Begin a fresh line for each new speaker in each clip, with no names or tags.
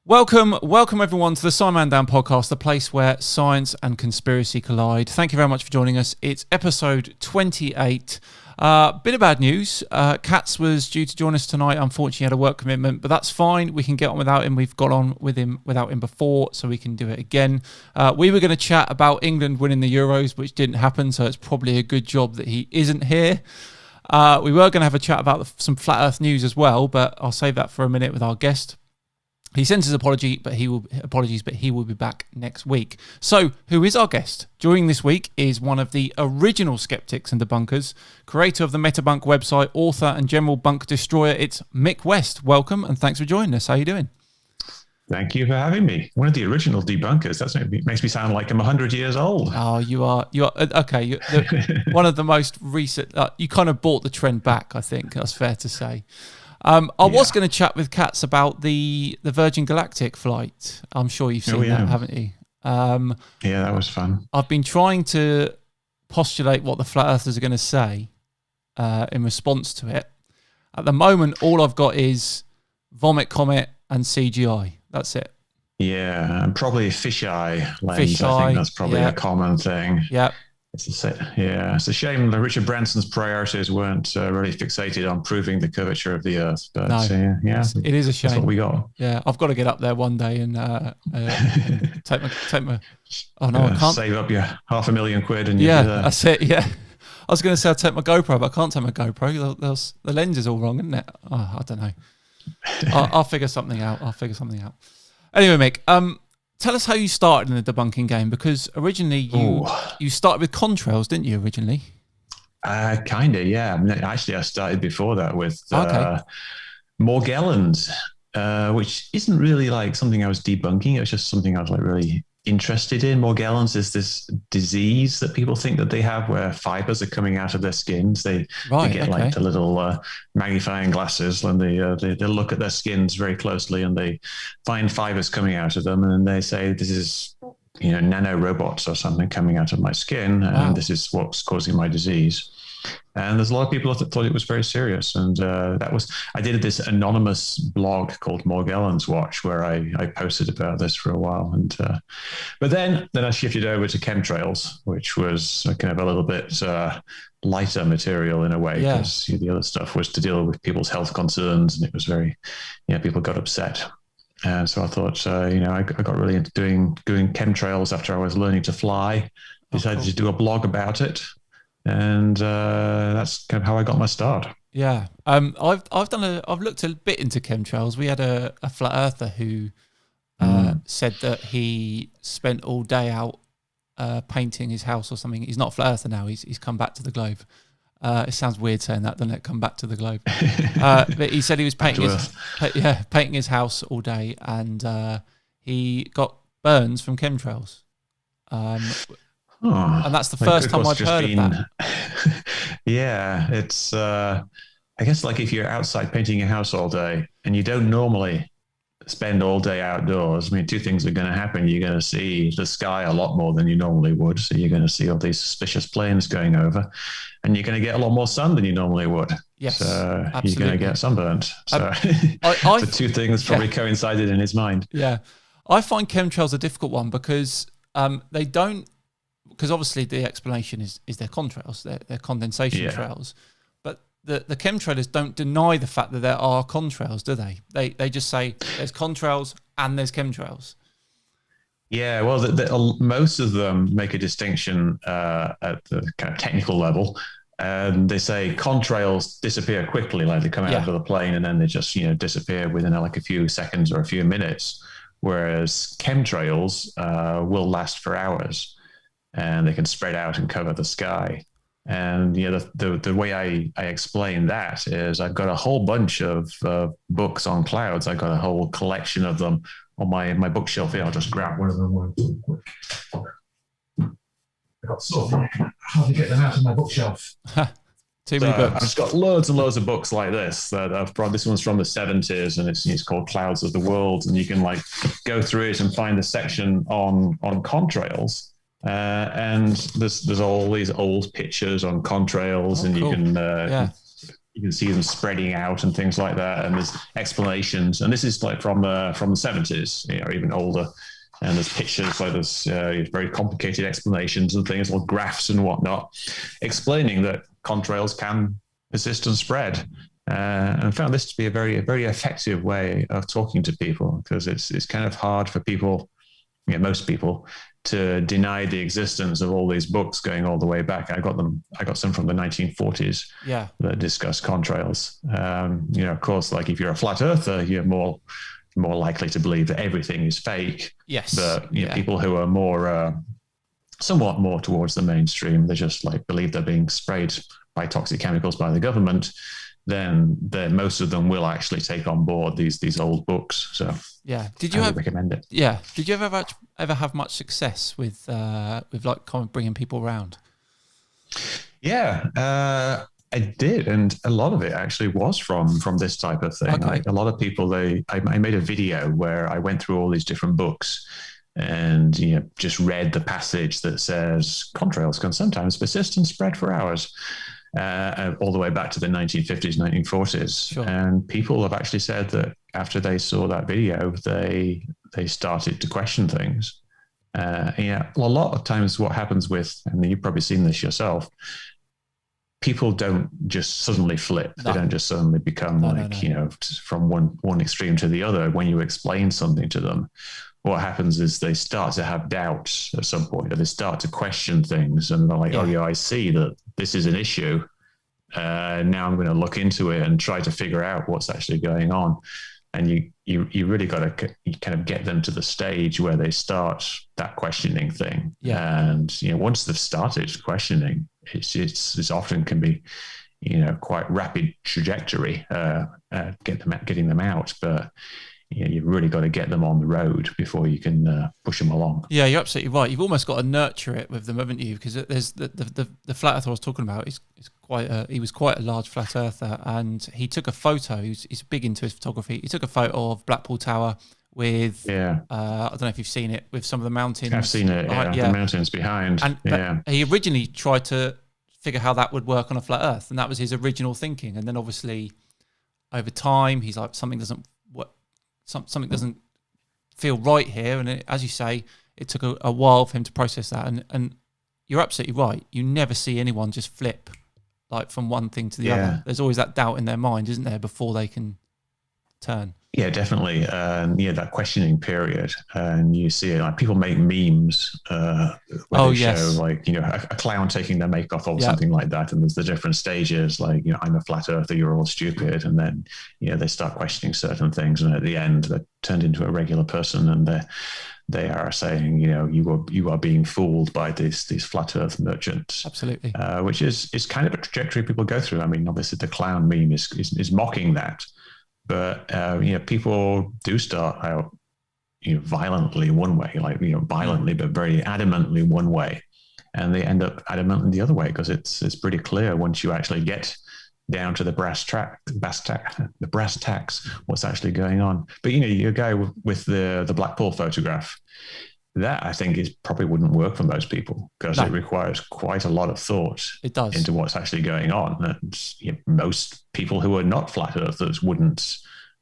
Welcome everyone to the SciManDan podcast, the place where science and conspiracy collide. Thank you very much for joining us. It's episode 28. Bit of bad news. Katz was due to join us tonight. Unfortunately, he had a work commitment, but that's fine. We can get on without him. We've got on with him without him before, so we can do it again. We were going to chat about England winning the Euros, which didn't happen, so it's probably a good job that he isn't here. We were going to have a chat about some flat Earth news as well, but I'll save that for a minute with our guest. He sends his apologies, but he will be back next week. So, who is our guest? Joining this week is one of the original skeptics and debunkers, creator of the Metabunk website, author and general bunk destroyer. It's Mick West. Welcome, and thanks for joining us. How are you doing?
Thank you for having me. One of the original debunkers. It makes me sound like I'm 100 years old.
Oh, you are okay. One of the most recent. You kind of brought the trend back. I think that's fair to say. I was going to chat with Katz about the Virgin Galactic flight. I'm sure you've seen that, haven't you?
Yeah, that was fun.
I've been trying to postulate what the flat earthers are going to say in response to it. At the moment, all I've got is vomit comet and CGI. That's it.
Yeah, and probably fisheye lens.
Fisheye,
I think that's probably a common thing.
Yeah.
It's a shame that Richard Branson's priorities weren't really fixated on proving the curvature of the Earth. But
it is a shame.
That's what we got.
Yeah, I've got to get up there one day and take my. Oh no, I can't.
Save up your £500,000 and
that's it. Yeah, I was going to say I'd take my GoPro, but I can't take my GoPro. The lens is all wrong, isn't it? Oh, I don't know. I'll figure something out. Anyway, Mick. Tell us how you started in the debunking game, because originally you started with contrails, didn't you, originally?
Kind of, yeah. I mean, actually, I started before that with Morgellons, which isn't really like something I was debunking. It was just something I was like really interested in. Morgellons is this disease that people think that they have where fibers are coming out of their skins. They get like the little magnifying glasses when they look at their skins very closely and they find fibers coming out of them, and they say this is nano robots or something coming out of my skin, and this is what's causing my disease. And there's a lot of people that thought it was very serious. And I did this anonymous blog called Morgellons Watch, where I posted about this for a while. And but then I shifted over to chemtrails, which was kind of a little bit lighter material in a way, because the other stuff was to deal with people's health concerns, and it was very, people got upset. And so I thought, I got really into doing chemtrails after I was learning to fly. Decided to do a blog about it. And that's kind of how I got my start.
Yeah, I've looked a bit into chemtrails. We had a flat earther who said that he spent all day out painting his house or something. He's not a flat earther now. He's come back to the globe. It sounds weird saying that, doesn't it? Come back to the globe. But he said he was painting his house all day, and he got burns from chemtrails. And that's the first time I've heard of that.
Yeah, it's, I guess like if you're outside painting your house all day and you don't normally spend all day outdoors, I mean, two things are going to happen. You're going to see the sky a lot more than you normally would. So you're going to see all these suspicious planes going over, and you're going to get a lot more sun than you normally would.
Yes,
so you're going to get sunburnt. So the two things probably coincided in his mind.
Yeah. I find chemtrails a difficult one because they don't, because obviously the explanation is their contrails, their condensation trails. But the chemtrailers don't deny the fact that there are contrails, do they? They just say there's contrails and there's chemtrails.
Yeah, well, most of them make a distinction at the kind of technical level. They say contrails disappear quickly, like they come out of the plane and then they just disappear within like a few seconds or a few minutes, whereas chemtrails will last for hours. And they can spread out and cover the sky. And the way I explain that is I've got a whole bunch of books on clouds. I've got a whole collection of them on my bookshelf here. I'll just grab one of them. I've got how to get them out of my bookshelf.
Too many books.
I've just got loads and loads of books like this that I've brought. This one's from the 70s, and it's called Clouds of the World. And you can like go through it and find the section on contrails. And there's all these old pictures on contrails, and you can you can see them spreading out and things like that. And there's explanations. And this is like from the 70s, even older. And there's pictures, like there's very complicated explanations and things like graphs and whatnot, explaining that contrails can persist and spread. And I found this to be a very effective way of talking to people, because it's kind of hard for people, most people, to deny the existence of all these books going all the way back. I got some from the 1940s that discuss contrails. Of course, like if you're a flat earther, you're more likely to believe that everything is fake.
Yes.
But people who are more, somewhat more towards the mainstream, they just like believe they're being sprayed by toxic chemicals by the government. Then most of them will actually take on board these old books. So
did you
recommend it?
Yeah, did you ever have much success with like kind of bringing people around?
Yeah, I did, and a lot of it actually was from this type of thing.
Okay.
Like a lot of people, I made a video where I went through all these different books and just read the passage that says contrails can sometimes persist and spread for hours. All the way back to the 1950s, 1940s.
Sure.
And people have actually said that after they saw that video, they started to question things. A lot of times what happens with, and you've probably seen this yourself, people don't just suddenly flip. No. They don't just suddenly become from one extreme to the other. When you explain something to them, what happens is they start to have doubts at some point, or they start to question things, and they're like, I see that this is an issue. Now I'm going to look into it and try to figure out what's actually going on. And you really got to kind of get them to the stage where they start that questioning thing. Yeah. And once they've started questioning, it's often can be quite rapid trajectory getting them out, but you've really got to get them on the road before you can push them along.
Yeah, you're absolutely right. You've almost got to nurture it with them, haven't you? Because there's the flat earther I was talking about. He was quite a large flat earther, and he took a photo. He's big into his photography. He took a photo of Blackpool Tower with I don't know if you've seen it, with some of the mountains.
I've seen it. The mountains behind.
And he originally tried to figure how that would work on a flat Earth, and that was his original thinking. And then obviously over time, he's like, something doesn't feel right here. And as you say, it took a while for him to process that. And you're absolutely right. You never see anyone just flip like from one thing to the other. There's always that doubt in their mind, isn't there, before they can turn. Yeah,
definitely. That questioning period. And you see it, like people make memes where they show like, a clown taking their make off or something like that. And there's the different stages, like, I'm a flat earther, you're all stupid. And then, they start questioning certain things. And at the end, they're turned into a regular person, and they are saying, you are being fooled by these flat earth merchants.
Absolutely.
Which is kind of a trajectory people go through. I mean, obviously the clown meme is mocking that. But people do start out violently one way, like violently, but very adamantly one way, and they end up adamantly the other way, because it's pretty clear once you actually get down to the brass tacks, what's actually going on. But your guy with the Blackpool photograph, that I think probably wouldn't work for most people, because it requires quite a lot of thought.
It does.
Into what's actually going on. And most people who are not flat earthers wouldn't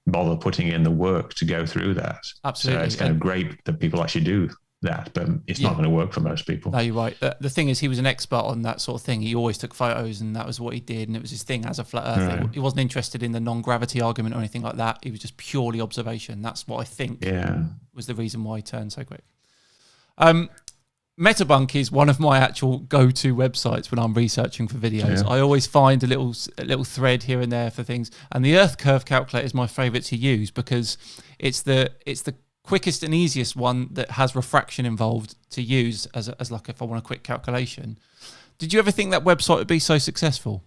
bother putting in the work to go through that.
Absolutely.
So it's kind of great that people actually do that, but it's not going to work for most people.
No, you're right. The thing is, he was an expert on that sort of thing. He always took photos, and that was what he did, and it was his thing as a flat earther. Right. He wasn't interested in the non-gravity argument or anything like that. He was just purely observation. That's what I think was the reason why he turned so quick. Metabunk is one of my actual go-to websites when I'm researching for videos. I always find a little thread here and there for things, and the Earth curve calculator is my favourite to use, because it's the quickest and easiest one that has refraction involved to use as like if I want a quick calculation. Did you ever think that website would be so successful?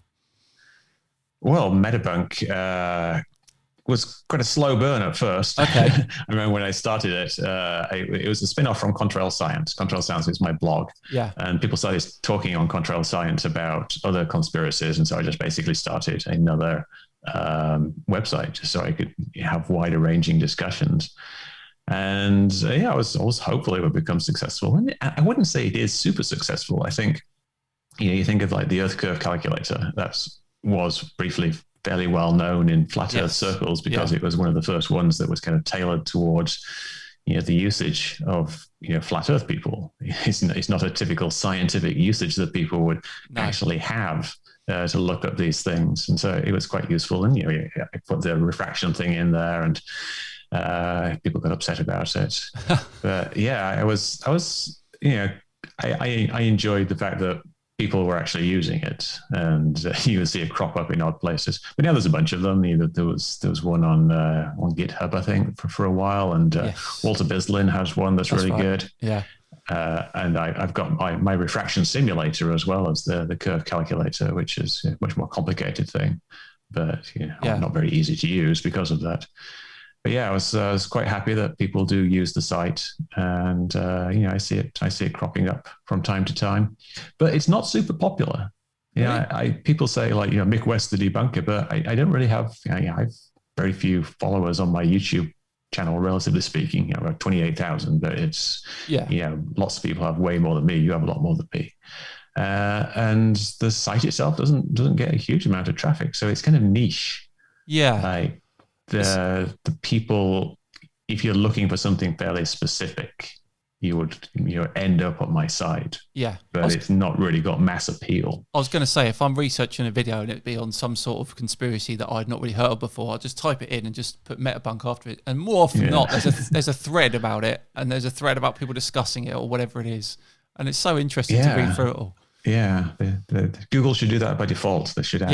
Well, Metabunk was quite a slow burn at first.
Okay.
I remember when I started it, it was a spin-off from Contrail Science. Contrail Science is my blog.
Yeah.
And people started talking on Contrail Science about other conspiracies. And so I just basically started another website just so I could have wider ranging discussions. And I was hopeful it would become successful. And I wouldn't say it is super successful. I think, you think of like the Earth curve calculator, that was briefly fairly well known in flat Earth
Yes.
circles because it was one of the first ones that was kind of tailored towards the usage of flat Earth people. It's not a typical scientific usage that people would actually have to look up these things, and so it was quite useful. And I put the refraction thing in there, and people got upset about it. But yeah, I enjoyed the fact that people were actually using it, and you would see it crop up in odd places. But now there's a bunch of them. There was one on GitHub, I think, for a while, and Walter Bislin has one that's really good.
Yeah.
And I've got my refraction simulator as well as the curve calculator, which is a much more complicated thing, but not very easy to use because of that. But yeah, I was quite happy that people do use the site, and I see it cropping up from time to time, but it's not super popular. Really? People say like Mick West the debunker, but I don't really have. I have very few followers on my YouTube channel, relatively speaking. About 28,000, but it's lots of people have way more than me. You have a lot more than me, and the site itself doesn't get a huge amount of traffic, so it's kind of niche.
Yeah,
like. The people, if you're looking for something fairly specific, you would end up on my site.
Yeah,
but it's not really got mass appeal.
I was going to say, if I'm researching a video and it'd be on some sort of conspiracy that I'd not really heard of before, I'll just type it in and just put Metabunk after it. And more often than not, there's a thread about it, and there's a thread about people discussing it or whatever it is, and it's so interesting to read through it all.
Yeah, Google should do that by default. They should have.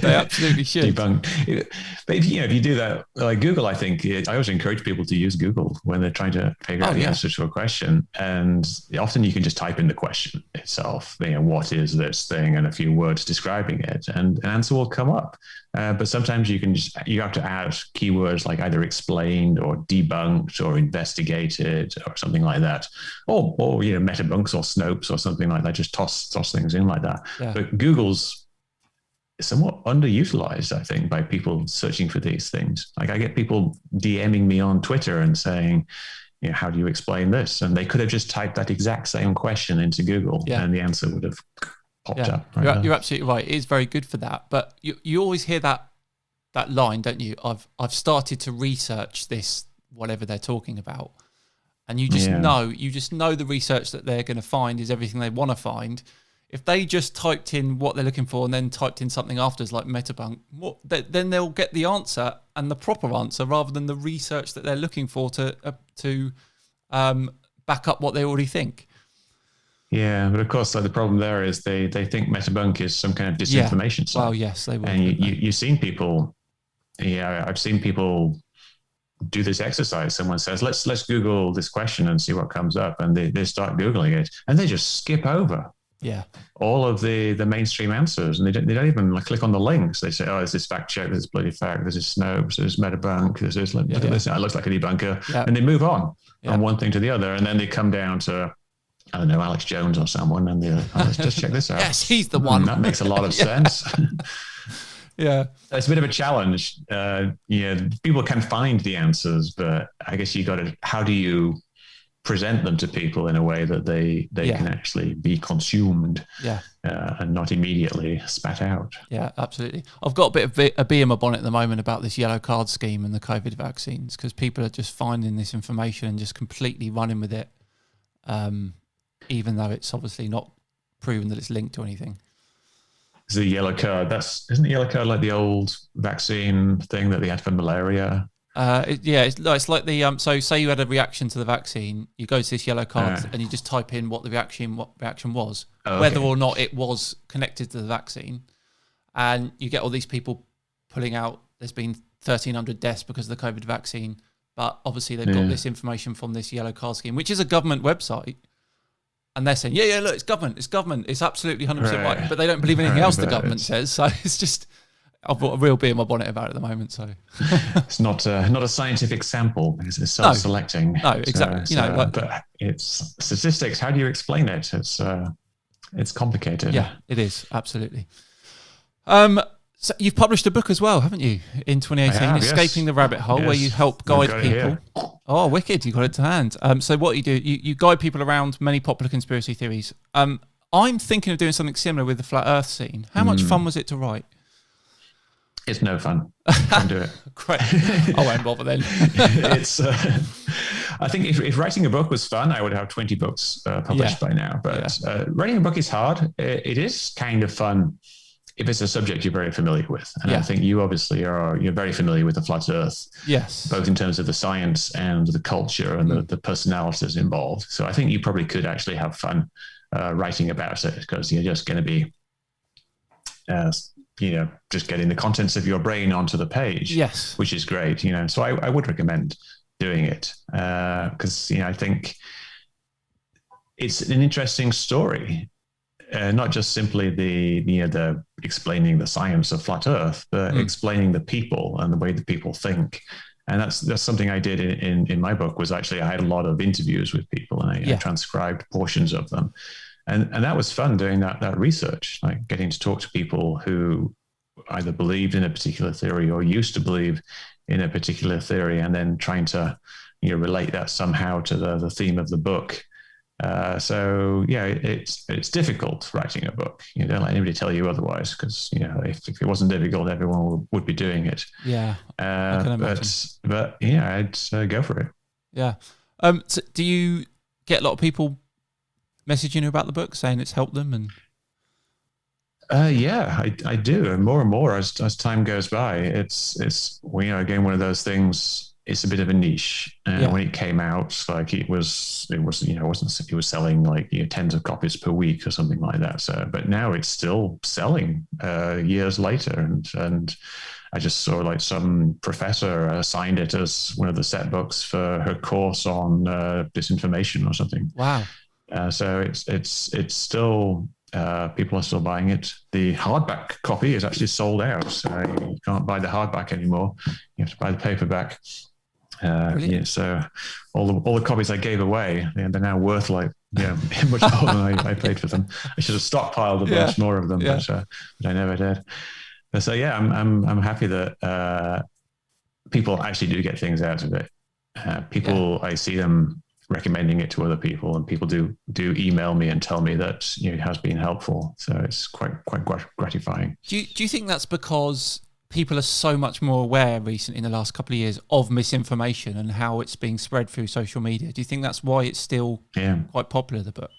They absolutely should.
Debunk. But if you do that, like Google, I think I always encourage people to use Google when they're trying to figure out the answer to a question. And often you can just type in the question itself. What is this thing, and a few words describing it, and an answer will come up. But sometimes you have to add keywords like either explained or debunked or investigated or something like that, or metabunks or Snopes or something like that. Just toss things in like that. Yeah. But Google's somewhat underutilized, I think, by people searching for these things. Like I get people DMing me on Twitter and saying, how do you explain this? And they could have just typed that exact same question into Google, and the answer would have popped up. Right,
you're absolutely right. It is very good for that. But you always hear that line, don't you? I've started to research this, whatever they're talking about. And you just know the research that they're going to find is everything they want to find. If they just typed in what they're looking for and then typed in something afterwards like Metabunk, then they'll get the answer and the proper answer rather than the research that they're looking for to back up what they already think.
Yeah, but of course, the problem there is they think Metabunk is some kind of disinformation site.
Well, yes, they will.
And you've seen people. Yeah, I've seen people do this exercise. Someone says, let's Google this question and see what comes up, and they start Googling it, and they just skip over all of the mainstream answers, and they don't even click on the links. They say, this is fact check, this is bloody fact, this is Snopes, this is Metabunk, this is look at this, it looks like a debunker, and they move on from one thing to the other, and then they come down to, I don't know, Alex Jones or someone, and they're let's just check this out.
Yes, he's the one.
That makes a lot of sense.
Yeah,
it's a bit of a challenge. People can find the answers, but I guess how do you present them to people in a way that they can actually be consumed and not immediately spat out?
Yeah, absolutely. I've got a bit of a bee in my bonnet at the moment about this yellow card scheme and the COVID vaccines, because people are just finding this information and just completely running with it, even though it's obviously not proven that it's linked to anything.
The yellow card. Isn't the yellow card like the old vaccine thing that they had for malaria?
It's like the so say you had a reaction to the vaccine, you go to this yellow card and you just type in what reaction was, whether or not it was connected to the vaccine, and you get all these people pulling out. There's been 1,300 deaths because of the COVID vaccine, but obviously they've got this information from this yellow card scheme, which is a government website. And they're saying, look, it's government. It's absolutely 100% right. But they don't believe anything else the government says. So it's just, I've got a real bee in my bonnet about it at the moment. So
it's not a scientific sample because it's self-selecting.
No, exactly.
But it's statistics. How do you explain it? It's complicated.
Yeah, it is. Absolutely. So you've published a book as well, haven't you, in 2018, Escaping the Rabbit Hole, where you help guide people. Oh, wicked. You got it to hand. So what you do, you guide people around many popular conspiracy theories. I'm thinking of doing something similar with the flat earth scene. How much fun was it to write?
It's no fun. Can't do it.
Great. I won't bother then.
It's. I think if writing a book was fun, I would have 20 books published by now. But writing a book is hard. It is kind of fun if it's a subject you're very familiar with. And I think you obviously you're very familiar with the flat Earth.
Yes.
Both in terms of the science and the culture and the personalities involved. So I think you probably could actually have fun writing about it, because you're just going to be, just getting the contents of your brain onto the page.
Yes.
Which is great, So I would recommend doing it, because, I think it's an interesting story. Not just simply the explaining the science of flat Earth, but explaining the people and the way the people think. And that's something I did in my book. Was actually I had a lot of interviews with people, and I transcribed portions of them, and that was fun doing that research, like getting to talk to people who either believed in a particular theory or used to believe in a particular theory, and then trying to relate that somehow to the theme of the book. It's difficult writing a book. Don't let anybody tell you otherwise, because if it wasn't difficult, everyone would be doing it.
Yeah, I can imagine.
But I'd go for it.
Yeah. So do you get a lot of people messaging you about the book, saying it's helped them? And
I do, and more as time goes by. It's again one of those things. It's a bit of a niche. When it came out, like it was selling like tens of copies per week or something like that. So, but now it's still selling years later, and I just saw like some professor assigned it as one of the set books for her course on disinformation or something.
Wow!
So it's still. People are still buying it. The hardback copy is actually sold out. So you can't buy the hardback anymore. You have to buy the paperback. So all the copies I gave away, they're now worth like much more than I paid for them. I should have stockpiled a bunch more of them, but I never did. But so I'm happy that people actually do get things out of it. I see them recommending it to other people, and people do email me and tell me that it has been helpful. So it's quite gratifying.
Do you think that's because people are so much more aware recently in the last couple of years of misinformation and how it's being spread through social media? Do you think that's why it's still quite popular, the book?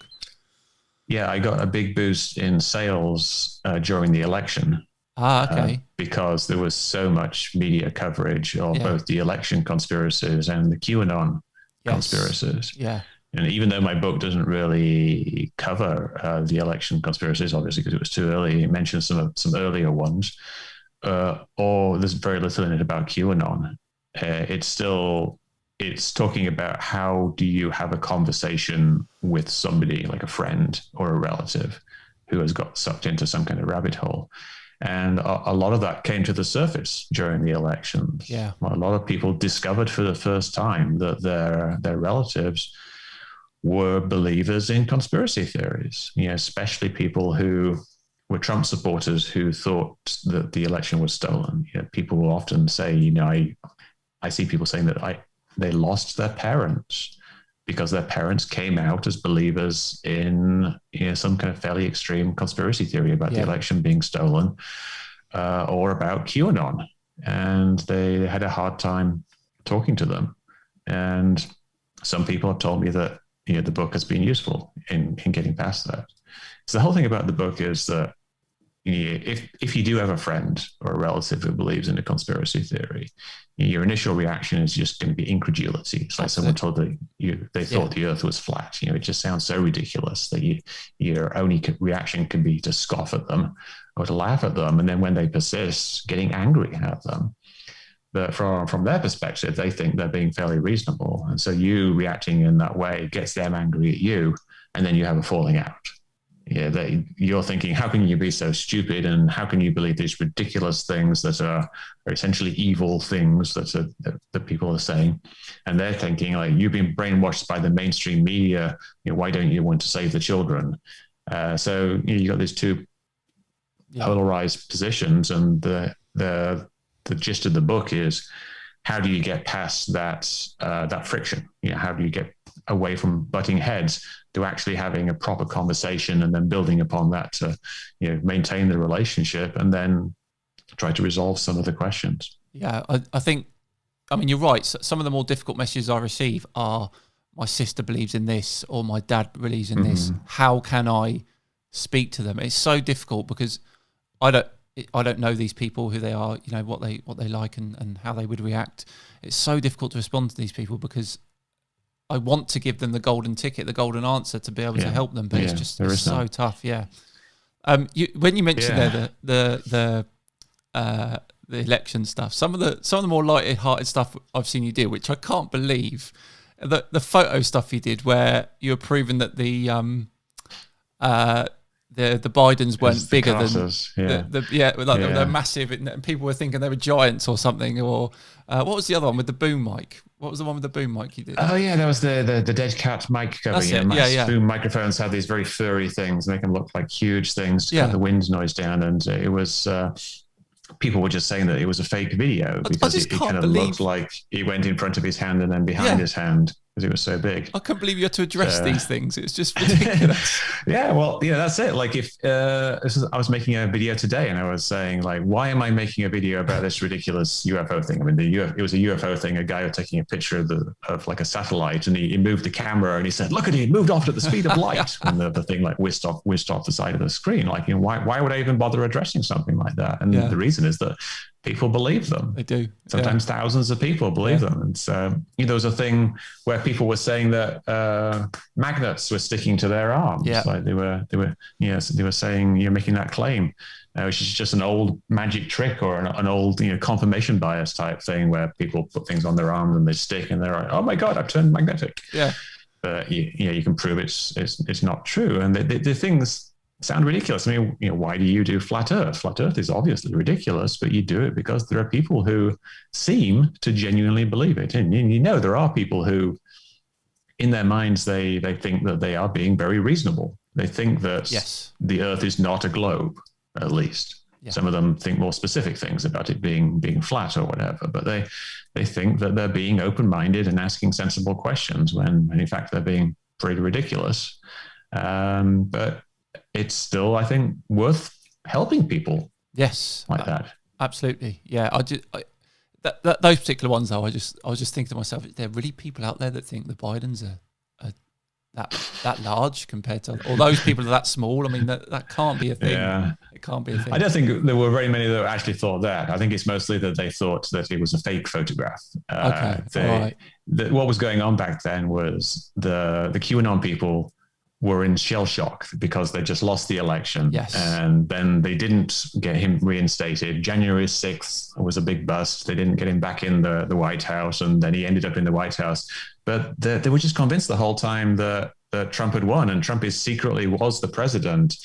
Yeah,
I got a big boost in sales during the election.
Okay.
Because there was so much media coverage of both the election conspiracies and the QAnon conspiracies.
Yeah.
And even though my book doesn't really cover the election conspiracies, obviously because it was too early, it mentions some earlier ones. Or there's very little in it about QAnon. It's talking about how do you have a conversation with somebody like a friend or a relative who has got sucked into some kind of rabbit hole. And a lot of that came to the surface during the elections.
Yeah.
A lot of people discovered for the first time that their relatives were believers in conspiracy theories, especially people who were Trump supporters who thought that the election was stolen. People will often say, I see people saying that they lost their parents because their parents came out as believers in some kind of fairly extreme conspiracy theory about the election being stolen, or about QAnon. And they had a hard time talking to them. And some people have told me that the book has been useful in getting past that. So the whole thing about the book is that if you do have a friend or a relative who believes in a conspiracy theory, your initial reaction is just going to be incredulity. It's like someone told they thought the Earth was flat. It just sounds so ridiculous that your only reaction can be to scoff at them or to laugh at them, and then when they persist, getting angry at them. But from their perspective, they think they're being fairly reasonable, and so you reacting in that way gets them angry at you, and then you have a falling out. You're thinking, how can you be so stupid, and how can you believe these ridiculous things that are essentially evil things that people are saying? And they're thinking, like, you've been brainwashed by the mainstream media. Why don't you want to save the children? So you got these two polarized positions, and the gist of the book is, how do you get past that friction? How do you get away from butting heads to actually having a proper conversation, and then building upon that to maintain the relationship, and then try to resolve some of the questions.
Yeah, I think, I mean, you're right. Some of the more difficult messages I receive are, my sister believes in this, or my dad believes in this. How can I speak to them? It's so difficult because I don't know these people, who they are, you know, what they like and how they would react. It's so difficult to respond to these people because I want to give them the golden ticket, the golden answer to be able to help them, but it's just so tough. Yeah. When you mentioned the election stuff, some of the more light-hearted stuff I've seen you do, which I can't believe, the photo stuff you did where you were proving that the Bidens weren't bigger than they're massive, and people were thinking they were giants or something. Or what was the other one with the boom mic? What was the one with the boom mic you did?
Oh yeah, that was the dead cat mic cover.
That's it.
Boom microphones have these very furry things, make them look like huge things to cut the wind noise down, and it was. People were just saying that it was a fake video because it kind of looked like he went in front of his hand and then behind his hand, because it was so big.
I couldn't believe you had to address these things. It's just ridiculous.
That's it. Like if I was making a video today and I was saying, like, why am I making a video about this ridiculous UFO thing? I mean, it was a UFO thing. A guy was taking a picture of like a satellite, and he moved the camera and he said, "Look at it, it moved off at the speed of light." And the thing like whisked off the side of the screen. Like, you know, why would I even bother addressing something like that? And the reason is that people believe them.
They do.
Sometimes thousands of people believe them. And so, there was a thing where people were saying that magnets were sticking to their arms.
Yeah.
Like they were saying, you're making that claim, which is just an old magic trick or an old, confirmation bias type thing where people put things on their arms and they stick and they're like, oh my God, I've turned magnetic.
Yeah.
But you can prove it's not true. And the things sound ridiculous. I mean, why do you do flat Earth? Flat Earth is obviously ridiculous, but you do it because there are people who seem to genuinely believe it. And there are people who, in their minds, they think that they are being very reasonable. They think that the Earth is not a globe, at least. Yeah. Some of them think more specific things about it being flat or whatever, but they think that they're being open-minded and asking sensible questions when in fact they're being pretty ridiculous. But it's still, I think, worth helping people.
Yes,
like that.
Absolutely. Yeah, those particular ones though, I was just thinking to myself, there are really people out there that think the Bidens are that large compared to, or those people are that small. I mean, that can't be a thing. Yeah. It can't be a thing.
I don't think there were very many that actually thought that. I think it's mostly that they thought that it was a fake photograph.
Okay.
What was going on back then was the QAnon people were in shell shock because they just lost the election.
Yes.
And then they didn't get him reinstated. January 6th was a big bust. They didn't get him back in the White House, and then he ended up in the White House. But they were just convinced the whole time that Trump had won, and Trump secretly was the president.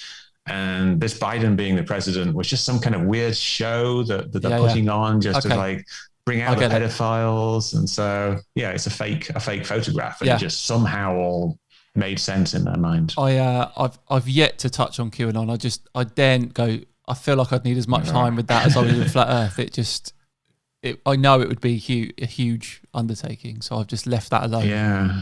And this Biden being the president was just some kind of weird show that they're putting on just to like bring out the pedophiles. And so, it's a fake photograph. And it just somehow all made sense in their mind.
I've yet to touch on QAnon. I daren't go. I feel like I'd need as much time with that as I would with Flat Earth. I know it would be a huge undertaking, so I've just left that alone.
Yeah.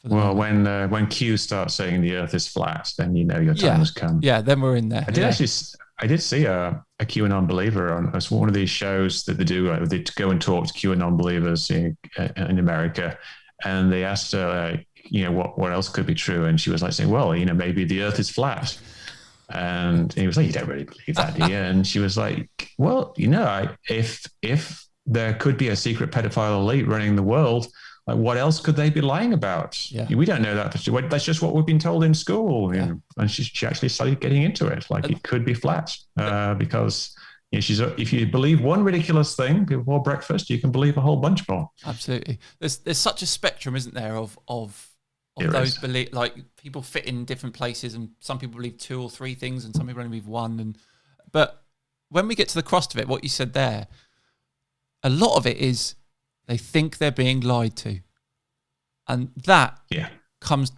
Well, when Q starts saying the Earth is flat, then your time has come.
Yeah, then we're in there.
I did see a QAnon believer on one of these shows that they do. They go and talk to QAnon believers in America, and they asked her, what else could be true? And she was like saying, well, maybe the Earth is flat. And he was like, you don't really believe that, do you? And she was like, well, if there could be a secret pedophile elite running the world, like what else could they be lying about? Yeah. We don't know that. That's just what we've been told in school. Yeah. And she actually started getting into it. Like it could be flat because if you believe one ridiculous thing before breakfast, you can believe a whole bunch more.
Absolutely. There's such a spectrum, isn't there, of those beliefs. Like people fit in different places, and some people believe 2 or 3 things, and some people only believe 1. But when we get to the crust of it, what you said there, a lot of it is they think they're being lied to, and that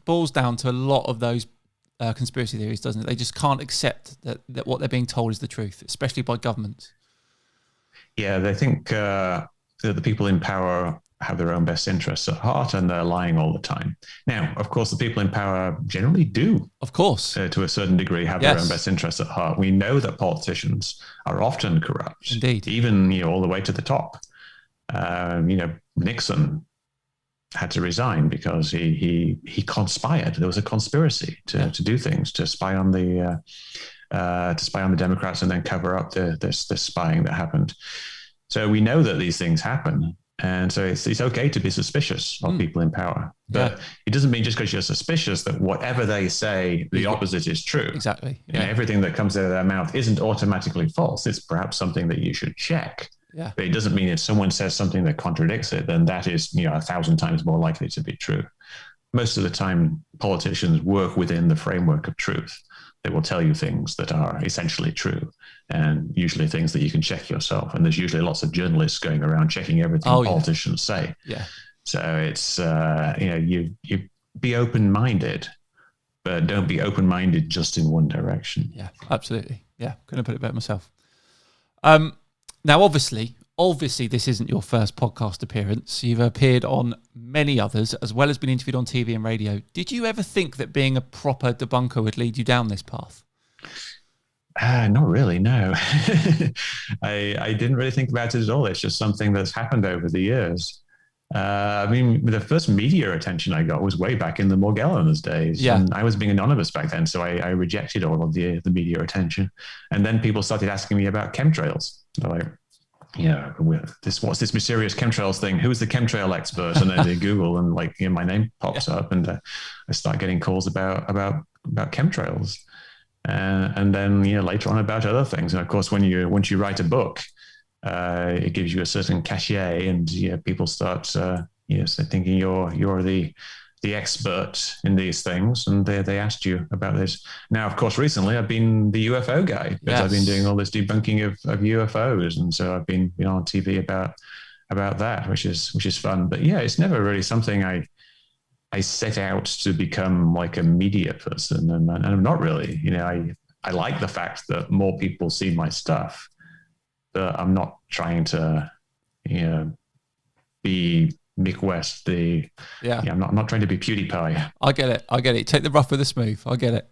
boils down to a lot of those conspiracy theories, doesn't it? They just can't accept that what they're being told is the truth, especially by governments.
Yeah, they think that the people in power have their own best interests at heart, and they're lying all the time. Now, of course, the people in power generally do,
of course,
to a certain degree, have their own best interests at heart. We know that politicians are often corrupt,
indeed,
even all the way to the top. Nixon had to resign because he conspired. There was a conspiracy to do things, to spy on the Democrats and then cover up the spying that happened. So we know that these things happen. And so it's okay to be suspicious of people in power. But it doesn't mean just because you're suspicious that whatever they say, the opposite is true.
Exactly.
Yeah. Everything that comes out of their mouth isn't automatically false. It's perhaps something that you should check.
Yeah.
But it doesn't mean if someone says something that contradicts it, then that is 1,000 times more likely to be true. Most of the time, politicians work within the framework of truth. They will tell you things that are essentially true, and usually things that you can check yourself. And there's usually lots of journalists going around checking everything politicians say.
Yeah.
So it's you be open-minded, but don't be open-minded just in one direction.
Yeah, absolutely. Yeah, couldn't put it better myself. Now, obviously, this isn't your first podcast appearance. You've appeared on many others, as well as been interviewed on TV and radio. Did you ever think that being a proper debunker would lead you down this path?
Not really, no. I didn't really think about it at all. It's just something that's happened over the years. The first media attention I got was way back in the Morgellons days.
Yeah.
And I was being anonymous back then, so I rejected all of the media attention. And then people started asking me about chemtrails. They're like, what's this mysterious chemtrails thing? Who's the chemtrail expert? And then they Google, and my name pops up, and I start getting calls about chemtrails. And then later on about other things. And of course, once you write a book, it gives you a certain cachet, and people start thinking you're the expert in these things, and they asked you about this. Now, of course, recently I've been the UFO guy, because I've been doing all this debunking of UFOs, and so I've been on TV about that, which is fun. But it's never really something I set out to become like a media person, and I'm not really. I like the fact that more people see my stuff, but I'm not trying to be Mick West. I'm not trying to be PewDiePie.
I get it. Take the rough with the smooth. I get it.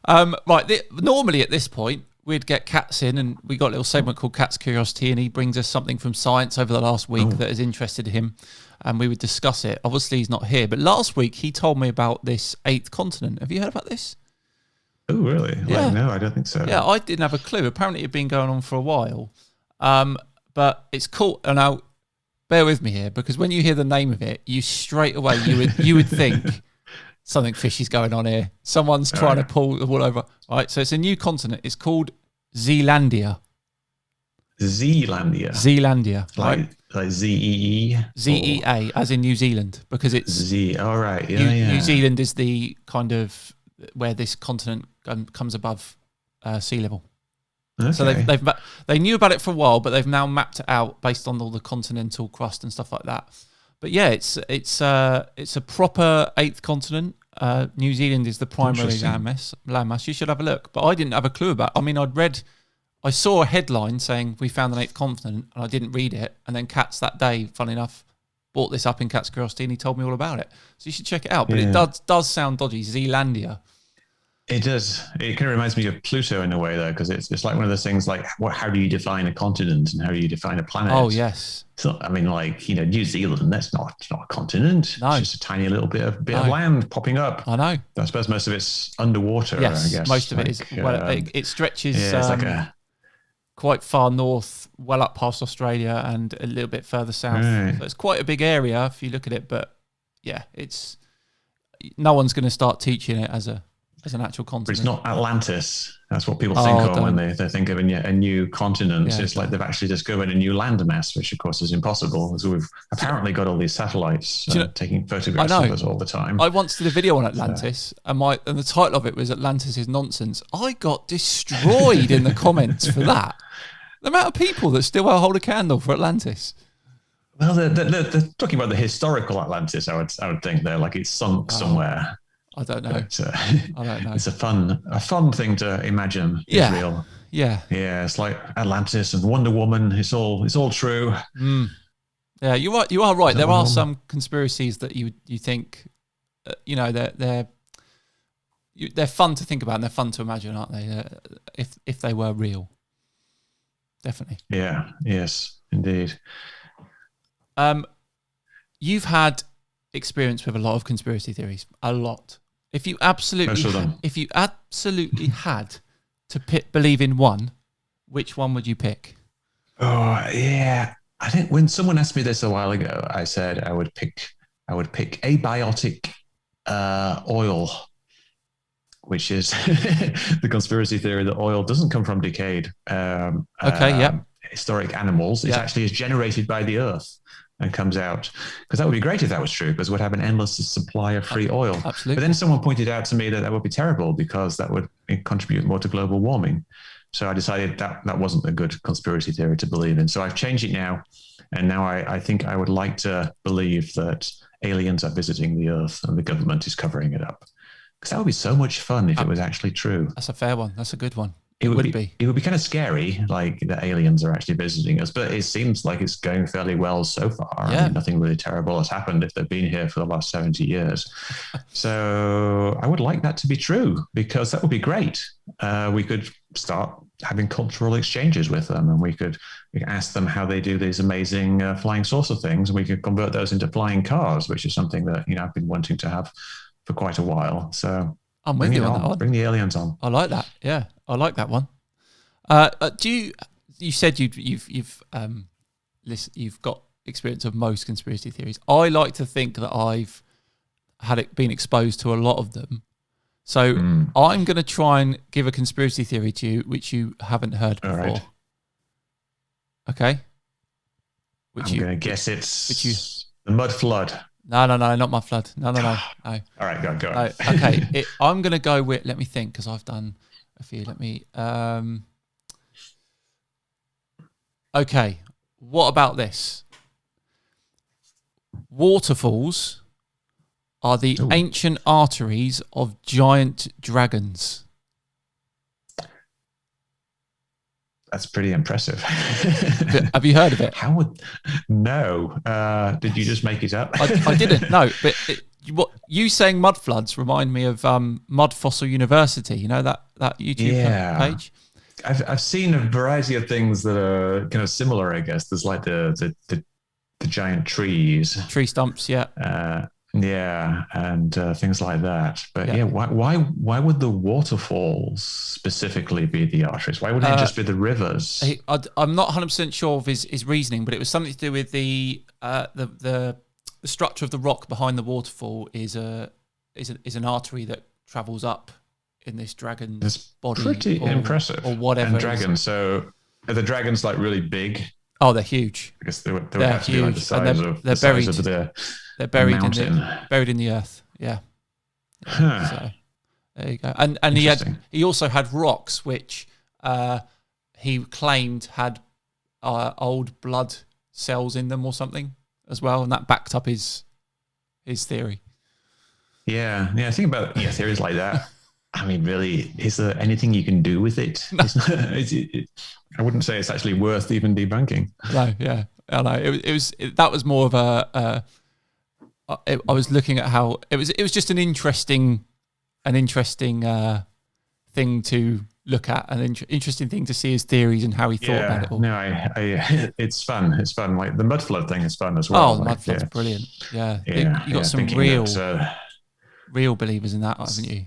Right. Normally at this point, we'd get Katz in, and we got a little segment called Kat's Curiosity, and he brings us something from science over the last week that has interested him, and we would discuss it. Obviously, he's not here, but last week he told me about this 8th continent. Have you heard about this?
Oh, really?
Yeah.
No, I don't think so.
Yeah, I didn't have a clue. Apparently, it had been going on for a while. But it's cool. And now, bear with me here, because when you hear the name of it, you straight away you would think something fishy's going on here. Someone's trying to pull the wool over. All right, so it's a new continent. It's called Zealandia.
Zealandia.
Right?
Like Z-E-E?
Z-E-A, as in New Zealand, because it's...
Z, all right.
New Zealand is the kind of where this continent comes above sea level. Okay. So they knew about it for a while, but they've now mapped it out based on all the continental crust and stuff like that. But yeah, it's a proper 8th continent. New Zealand is the primary landmass. You should have a look. But I didn't have a clue about. I mean, I saw a headline saying we found an 8th continent, and I didn't read it. And then Katz that day, funny enough, bought this up in Kat's Curiosity, and he told me all about it. So you should check it out. But it does sound dodgy. Zealandia.
It does. It kind of reminds me of Pluto in a way, though, because it's like one of those things like, how do you define a continent and how do you define a planet?
Oh, yes.
So, I mean, New Zealand, it's not a continent.
No.
It's just a tiny little bit of land popping up.
I know.
I suppose most of it's underwater,
yes,
I guess.
Most of it is. Well, it stretches
it's
quite far north, well up past Australia, and a little bit further south. Right. So it's quite a big area if you look at it, but yeah, no one's going to start teaching it as an actual continent.
But it's not Atlantis. That's what people think of when they think of a new continent. Yeah, it's like they've actually discovered a new landmass, which of course is impossible. So we've apparently got all these satellites taking photographs of us all the time.
I once did a video on Atlantis, and the title of it was "Atlantis is Nonsense." I got destroyed in the comments for that. The amount of people that still hold a candle for Atlantis.
Well, they're talking about the historical Atlantis. I would think they're like it's sunk somewhere.
I don't know.
But,
I don't know.
It's a fun thing to imagine is real.
Yeah.
Yeah, it's like Atlantis and Wonder Woman. It's all true.
Yeah, you're right. You are right. There
Wonder
are
Woman?
some conspiracies that you think, they're fun to think about and they're fun to imagine, aren't they? If they were real, definitely.
Yeah. Yes, indeed.
You've had experience with a lot of conspiracy theories, a lot. If you
Most
absolutely,
of them.
if you absolutely had to believe in one, which one would you pick?
Oh, yeah. I think when someone asked me this a while ago, I said I would pick abiotic oil, which is the conspiracy theory that oil doesn't come from decayed historic animals. It actually is generated by the earth and comes out. Because that would be great if that was true, because we'd have an endless supply of free oil.
Absolutely.
But then someone pointed out to me that would be terrible because that would contribute more to global warming. So I decided that wasn't a good conspiracy theory to believe in. So I've changed it now. And now I think I would like to believe that aliens are visiting the earth and the government is covering it up. Because that would be so much fun if it was actually true.
That's a fair one. That's a good one.
It would be. It would be kind of scary, like the aliens are actually visiting us, but it seems like it's going fairly well so far.
Yeah.
I mean, nothing really terrible has happened if they've been here for the last 70 years. So I would like that to be true because that would be great. We could start having cultural exchanges with them, and we could ask them how they do these amazing flying saucer things, and we could convert those into flying cars, which is something that I've been wanting to have for quite a while. So
I'm with you on that one.
Bring the aliens on.
I like that. Yeah, I like that one. You said you've got experience of most conspiracy theories. I like to think that I've been exposed to a lot of them. So I'm going to try and give a conspiracy theory to you, which you haven't heard before.
All right.
Okay.
I'm going to guess it's the mud flood.
No, not my flood. No. All
right, go.
No, okay, I'm going to go with, let me think, because I've done a few. Let me, okay, what about this? Waterfalls are the ancient arteries of giant dragons.
That's pretty impressive.
Have you heard of it?
No. Did you just make it up?
I didn't. No, but what you saying mud floods remind me of Mud Fossil University. You know that YouTube page.
I've seen a variety of things that are kind of similar. I guess there's like the giant tree
stumps. Yeah.
And things like that. But why would the waterfalls specifically be the arteries? Why wouldn't it just be the rivers?
I'm not 100% sure of his reasoning, but it was something to do with the structure of the rock behind the waterfall is an artery that travels up in this dragon's body.
Pretty impressive.
Or whatever.
And dragons. So are the dragons like really big?
Oh, they're huge.
I guess they would have to be like the size of
they're buried
mountain.
in the earth. Yeah.
Huh.
So there you go. And he also had rocks which he claimed had old blood cells in them or something as well, and that backed up his theory.
Yeah. Think about theories like that. I mean, really, is there anything you can do with it? No. I wouldn't say it's actually worth even debunking.
No, yeah, I know. That was more of a. I was looking at how it was just an interesting thing to look at, an interesting thing to see his theories and how he thought about it all.
No, it's fun. It's fun. Like the mud flood thing is fun as well.
Oh, the mud flood's brilliant. Yeah, you got some real believers in that, haven't you?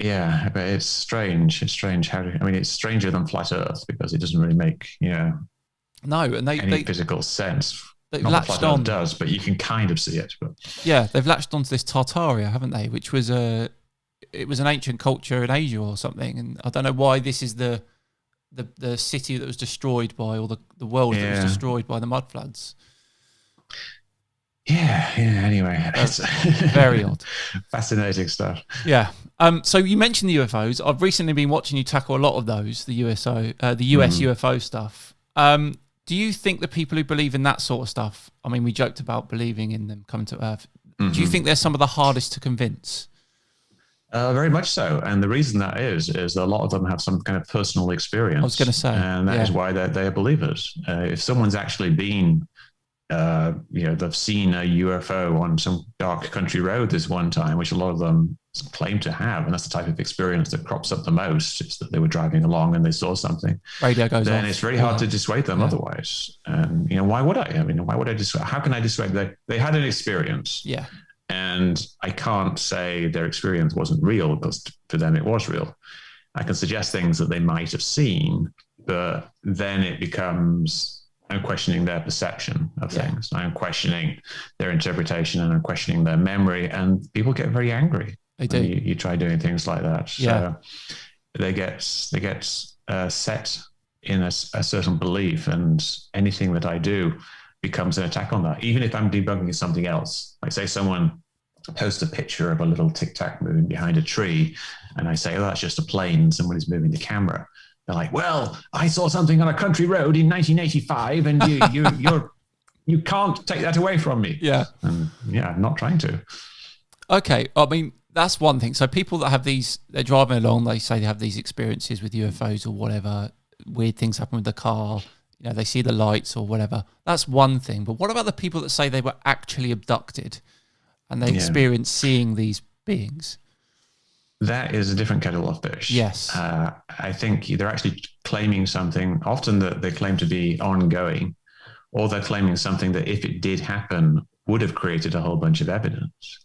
Yeah, but it's strange. It's strange it's stranger than flat Earth because it doesn't really make any physical sense.
They've
Not
latched
that flat
on,
Earth does, but you can kind of see it. But
yeah, they've latched onto this Tartaria, haven't they? Which was an ancient culture in Asia or something, and I don't know why this is the city that was destroyed by, or the world that was destroyed by the mud floods.
Yeah. Anyway,
it's very odd,
fascinating stuff.
Yeah. So you mentioned the UFOs. I've recently been watching you tackle a lot of those, the US UFO stuff. Do you think the people who believe in that sort of stuff? I mean, we joked about believing in them coming to Earth. Mm-hmm. Do you think they're some of the hardest to convince?
Very much so. And the reason that is a lot of them have some kind of personal experience.
I was going to say.
And that is why they are believers. If someone's actually been, they've seen a UFO on some dark country road this one time, which a lot of them claim to have, and that's the type of experience that crops up the most, is that they were driving along and they saw something.
Radio goes
then
off.
It's very hard to dissuade them otherwise. And, why would I? I mean, why would I dissuade? How can I dissuade them? They had an experience.
Yeah.
And I can't say their experience wasn't real, because for them it was real. I can suggest things that they might have seen, but then it becomes, I'm questioning their perception of things. I'm questioning their interpretation, and I'm questioning their memory. And people get very angry.
They do.
You try doing things like that.
Yeah.
So they get set in a certain belief, and anything that I do becomes an attack on that. Even if I'm debunking something else, like say someone posts a picture of a little tic-tac moon behind a tree, and I say, oh, that's just a plane, somebody's moving the camera. They're like, well, I saw something on a country road in 1985, and you can't take that away from me.
Yeah.
And I'm not trying to.
Okay. I mean, that's one thing. So people that have they're driving along, they say they have these experiences with UFOs or whatever, weird things happen with the car, they see the lights or whatever. That's one thing. But what about the people that say they were actually abducted and they experienced seeing these beings?
That is a different kettle of fish.
Yes.
I think they're actually claiming something, often that they claim to be ongoing, or they're claiming something that if it did happen would have created a whole bunch of evidence.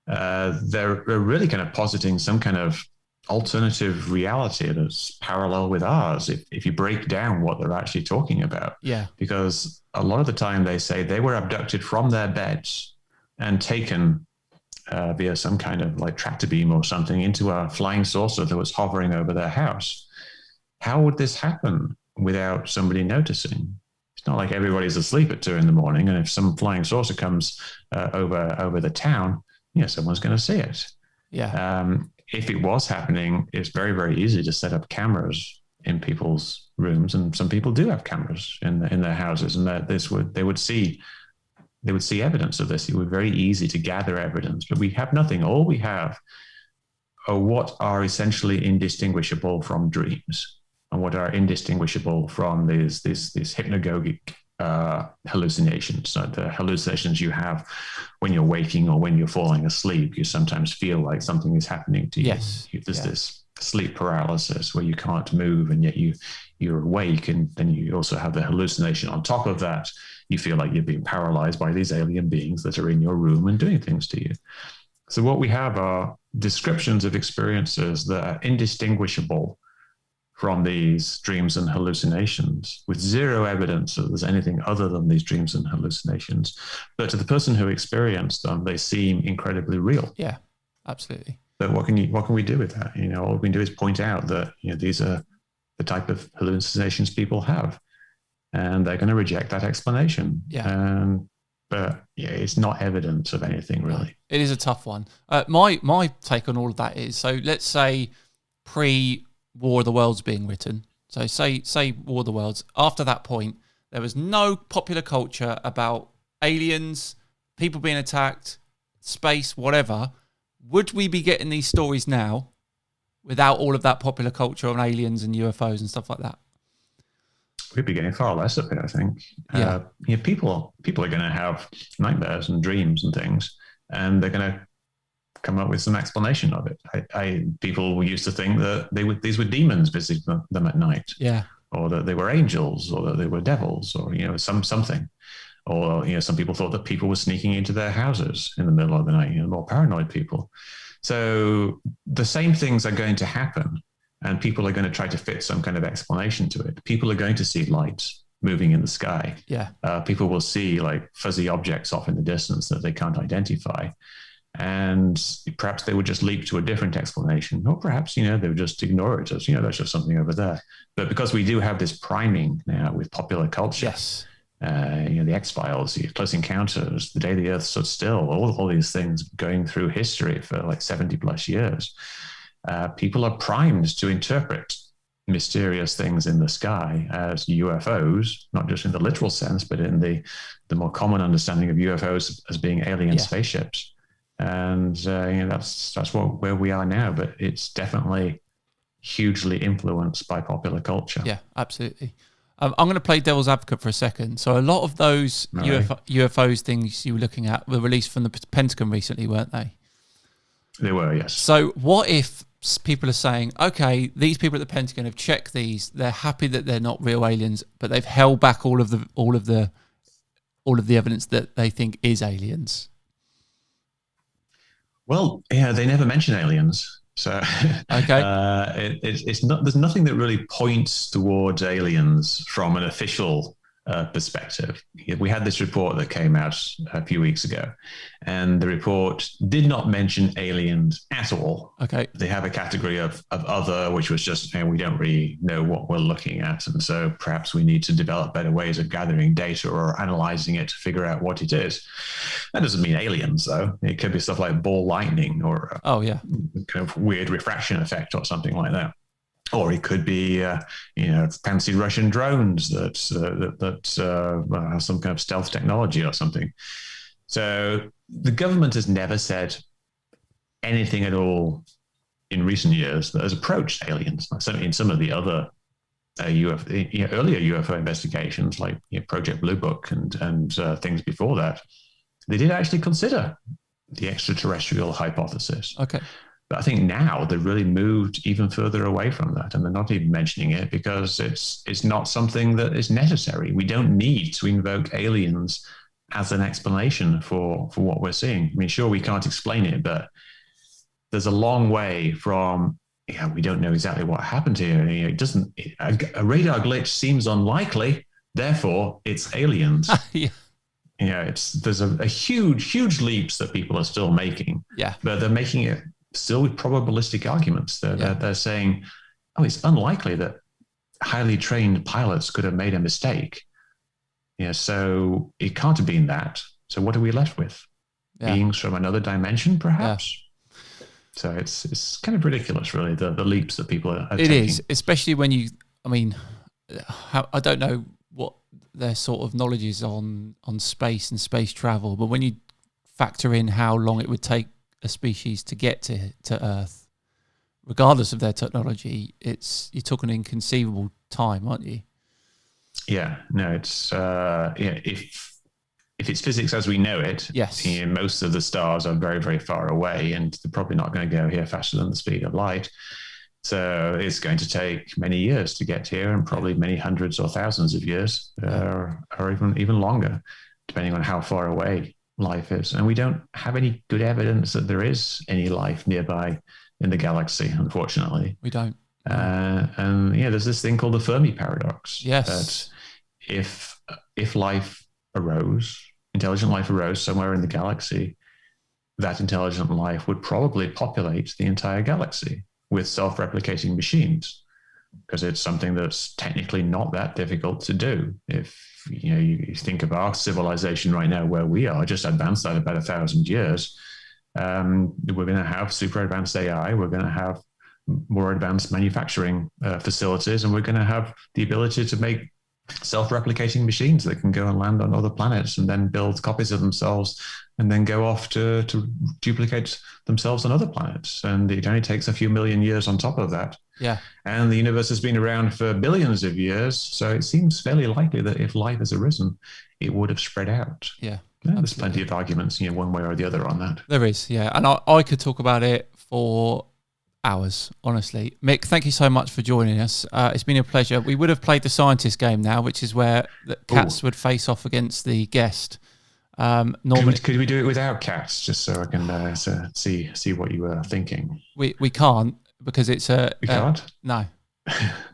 They're really kind of positing some kind of alternative reality that's parallel with ours, if you break down what they're actually talking about.
Yeah.
Because a lot of the time they say they were abducted from their beds and taken via some kind of like tractor beam or something into a flying saucer that was hovering over their house. How would this happen without somebody noticing? It's not like everybody's asleep at 2 a.m, and if some flying saucer comes over the town, someone's going to see it.
Yeah.
If it was happening, it's very, very easy to set up cameras in people's rooms, and some people do have cameras in their houses, and that they would see evidence of this. It would be very easy to gather evidence, but we have nothing. All we have are what are essentially indistinguishable from dreams, and what are indistinguishable from these hypnagogic hallucinations. So the hallucinations you have when you're waking or when you're falling asleep, you sometimes feel like something is happening to you.
Yes.
There's this sleep paralysis where you can't move, and yet you're awake, and then you also have the hallucination on top of that. You feel like you're being paralyzed by these alien beings that are in your room and doing things to you. So what we have are descriptions of experiences that are indistinguishable from these dreams and hallucinations, with zero evidence that there's anything other than these dreams and hallucinations. But to the person who experienced them, they seem incredibly real.
Yeah, absolutely.
But what can we do with that? All we can do is point out that these are the type of hallucinations people have, and they're going to reject that explanation.
Yeah.
But it's not evidence of anything really.
It is a tough one. My take on all of that is, so let's say War of the Worlds being written. So say War of the Worlds. After that point, there was no popular culture about aliens, people being attacked, space, whatever. Would we be getting these stories now without all of that popular culture on aliens and UFOs and stuff like that?
We'd be getting far less of it, I think. People are going to have nightmares and dreams and things, and they're going to come up with some explanation of it. People used to think that these were demons visiting them at night, or that they were angels, or that they were devils, or something, or some people thought that people were sneaking into their houses in the middle of the night. More paranoid people. So the same things are going to happen, and people are going to try to fit some kind of explanation to it. People are going to see lights moving in the sky. People will see like fuzzy objects off in the distance that they can't identify. And perhaps they would just leap to a different explanation, or perhaps, they would just ignore it as, that's just something over there. But because we do have this priming now with popular culture, the X-Files, the Close Encounters, The Day the Earth Stood Still, all these things going through history for like 70 plus years, people are primed to interpret mysterious things in the sky as UFOs, not just in the literal sense, but in the more common understanding of UFOs as being alien spaceships. And that's where we are now. But it's definitely hugely influenced by popular culture.
Yeah, absolutely. I'm going to play devil's advocate for a second. So a lot of those UFOs things you were looking at were released from the Pentagon recently, weren't they?
They were, yes.
So what if people are saying, okay, these people at the Pentagon have checked these, they're happy that they're not real aliens, but they've held back all of the evidence that they think is aliens?
Well, yeah, they never mention aliens. So
okay,
it's not. There's nothing that really points towards aliens from an official perspective. We had this report that came out a few weeks ago, and the report did not mention aliens at all.
Okay,
they have a category of other, which was just we don't really know what we're looking at, and so perhaps we need to develop better ways of gathering data or analyzing it to figure out what it is. That doesn't mean aliens, though. It could be stuff like ball lightning or kind of weird refraction effect or something like that. Or it could be, fancy Russian drones that have some kind of stealth technology or something. So the government has never said anything at all in recent years that has approached aliens. Certainly in some of the other earlier UFO investigations, like Project Blue Book and things before that, they did actually consider the extraterrestrial hypothesis.
Okay.
But I think now they've really moved even further away from that, and they're not even mentioning it because it's not something that is necessary. We don't need to invoke aliens as an explanation for what we're seeing. I mean, sure, we can't explain it, but there's a long way from, we don't know exactly what happened here. It doesn't. A radar glitch seems unlikely, therefore it's aliens.
Yeah.
There's a huge leaps that people are still making.
Yeah.
But they're making it still with probabilistic arguments. They're saying, it's unlikely that highly trained pilots could have made a mistake. So it can't have been that. So what are we left with? Yeah. Beings from another dimension, perhaps? Yeah. So it's kind of ridiculous, really, the leaps that people are taking.
It is, especially when I don't know what their sort of knowledge is on space and space travel, but when you factor in how long it would take a species to get to Earth, regardless of their technology, you're talking inconceivable time, aren't you?
Yeah, no, it's if it's physics as we know it,
yes,
most of the stars are very, very far away, and they're probably not going to go here faster than the speed of light. So it's going to take many years to get here, and probably many hundreds or thousands of years, or even longer, depending on how far away life is. And we don't have any good evidence that there is any life nearby in the galaxy, unfortunately.
We don't.
And there's this thing called the Fermi paradox.
Yes.
That if life arose, intelligent life arose somewhere in the galaxy, that intelligent life would probably populate the entire galaxy with self-replicating machines, because it's something that's technically not that difficult to do. If you think of our civilization right now, where we are, just advanced that about 1,000 years, we're going to have super advanced AI, we're going to have more advanced manufacturing facilities, and we're going to have the ability to make self-replicating machines that can go and land on other planets and then build copies of themselves and then go off to duplicate themselves on other planets. And it only takes a few million years on top of that.
Yeah.
And the universe has been around for billions of years. So it seems fairly likely that if life has arisen, it would have spread out.
Yeah.
There's plenty of arguments, one way or the other on that.
There is, yeah. And I could talk about it for hours, honestly. Mick, thank you so much for joining us. It's been a pleasure. We would have played the scientist game now, which is where the cats would face off against the guest. Normally,
could we do it without cats, just so I can see what you were thinking?
We can't, because it's a...
We can't?
No.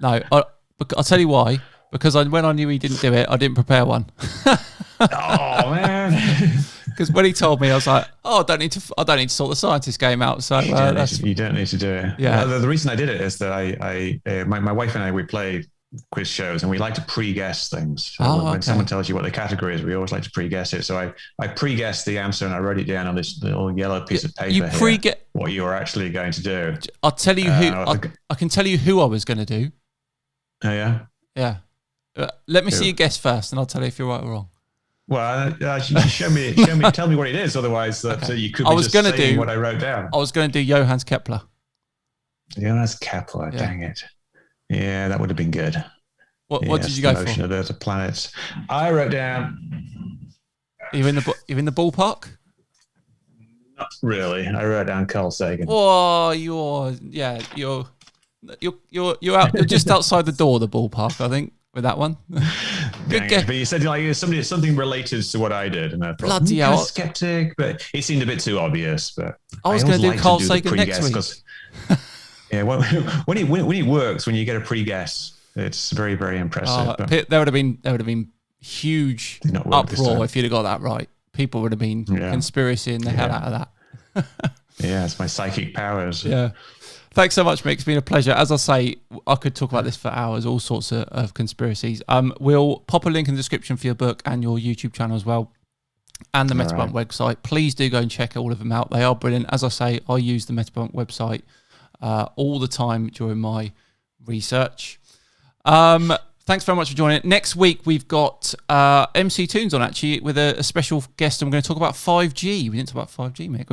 I'll tell you why. Because when I knew he didn't do it, I didn't prepare one.
Oh, man.
Because when he told me, I was like, I don't need to sort the scientist game out. So
you don't need to do it.
Yeah.
The reason I did it is that my wife and I, we play quiz shows, and we like to pre-guess things. So when someone tells you what the category is, we always like to pre-guess it. So I pre-guessed the answer, and I wrote it down on this little yellow piece of paper what you were actually going to do.
I'll tell you I can tell you who I was going to do.
Oh, yeah?
Yeah. Let me see your guess first, and I'll tell you if you're right or wrong.
Well, you show me, tell me what it is. Otherwise, that you could be just saying what I wrote down.
I was going to do Johannes Kepler.
Johannes Kepler, dang it. Yeah, that would have been good.
What did you go for?
Of the planets. I wrote down.
Are you in the ballpark?
Not really. I wrote down Carl Sagan.
Oh, you're out. You're just outside the door of the ballpark, I think, with that one.
Good guess. But you said something related to what I did, and I thought,
bloody hell,
skeptic, but it seemed a bit too obvious. But
I was going to do Carl Sagan next week.
Yeah, when it works, when you get a pre-guess, it's very, very impressive.
There would have been huge uproar if you'd have got that right. People would have been conspiracying the hell out of that.
Yeah, it's my psychic powers.
Yeah. Thanks so much, Mick. It's been a pleasure. As I say, I could talk about this for hours, all sorts of conspiracies. We'll pop a link in the description for your book and your YouTube channel as well, and the Metabunk website. Please do go and check all of them out. They are brilliant. As I say, I use the Metabunk website all the time during my research. Thanks very much for joining. Next week, we've got MC Toons on, actually, with a special guest, and we're going to talk about 5G. We didn't talk about 5G, Mick.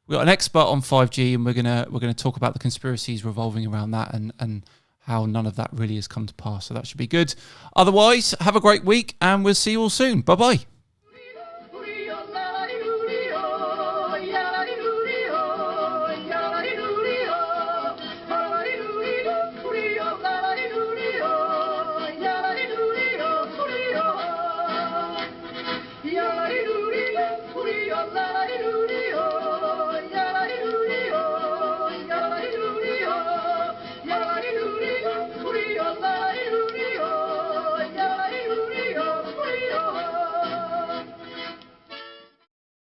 We've got an expert on 5G, and we're gonna talk about the conspiracies revolving around that and how none of that really has come to pass. So that should be good. Otherwise, have a great week, and we'll see you all soon. Bye-bye.